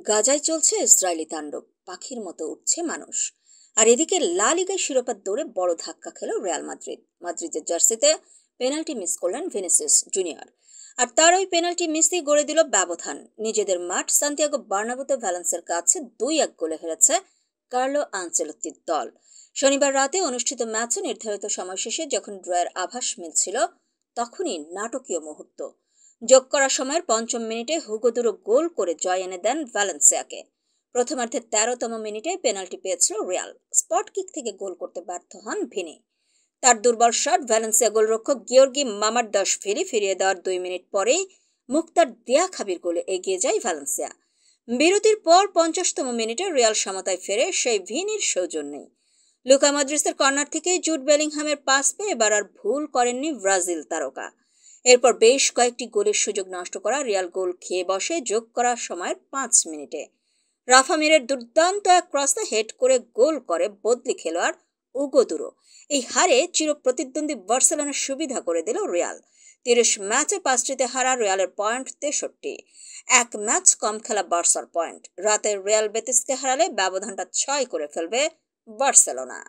গাজায় চলছে ইসরায়েলি তাণ্ডব, পাখির মতো উঠছে মানুষ। আর এদিকে লা লিগায় শিরোপার দৌড়ে বড় ধাক্কা খেল রিয়াল মাদ্রিদ। মাদ্রিদের জার্সিতে পেনাল্টি মিস করলেন ভিনিসিয়াস জুনিয়র, আর তার ওই পেনাল্টি মিসই গড়ে দিল ব্যবধান। নিজেদের মাঠ সান্তিয়াগো বার্নাব্যুতে ভ্যালেন্সিয়ার কাছে 2-1 গোলে হেরেছে কার্লো আনচেলত্তির দল। শনিবার রাতে অনুষ্ঠিত ম্যাচে নির্ধারিত সময় শেষে যখন ড্রয়ের আভাস মিলছিল, তখনই নাটকীয় মুহূর্ত। যোগ করা সময়ের 5ম মিনিটে হুগো দুরো গোল করে জয় এনে দেন ভ্যালেন্সিয়াকে। প্রথমার্ধের 13তম মিনিটে পেনাল্টি পেয়েছিল রিয়াল। স্পট কিক থেকে গোল করতে ব্যর্থ হন ভিনি। তার দুর্বল শট ভ্যালেন্সিয়া গোলরক্ষক গিওর্গি মামারদাশভিলি ফিরিয়ে দেওয়ার 2 মিনিট পরেই মুক্তার দিয়াখাবির গোলে এগিয়ে যায় ভ্যালেন্সিয়া। বিরতির পর 50তম মিনিটে রিয়াল সমতায় ফেরে সেই ভিনির সৌজন্যেই। লুকা মদ্রিচের কর্নার থেকে জুড বেলিংহামের পাস পেয়ে এবার আর ভুল করেননি ব্রাজিল তারকা। এরপর বেশ কয়েকটি গোলের সুযোগ নষ্ট করা রিয়াল গোল খেয়ে বসে যোগ করা সময়ের 5 মিনিটে। রাফা মিরের দুর্দান্ত এক ক্রসে হেড করে গোল করে বদলি খেলোয়াড় উগো দুরো। এই হারে চিরপ্রতিদ্বন্দ্বী বার্সেলোনার সুবিধা করে দিল রিয়াল। 30 ম্যাচে 5টিতে হারা রিয়ালের পয়েন্ট 63, এক ম্যাচ কম খেলা বার্সার পয়েন্ট। রাতে রিয়াল বেতিসকে হারালে ব্যবধানটা 6 করে ফেলবে বার্সেলোনা।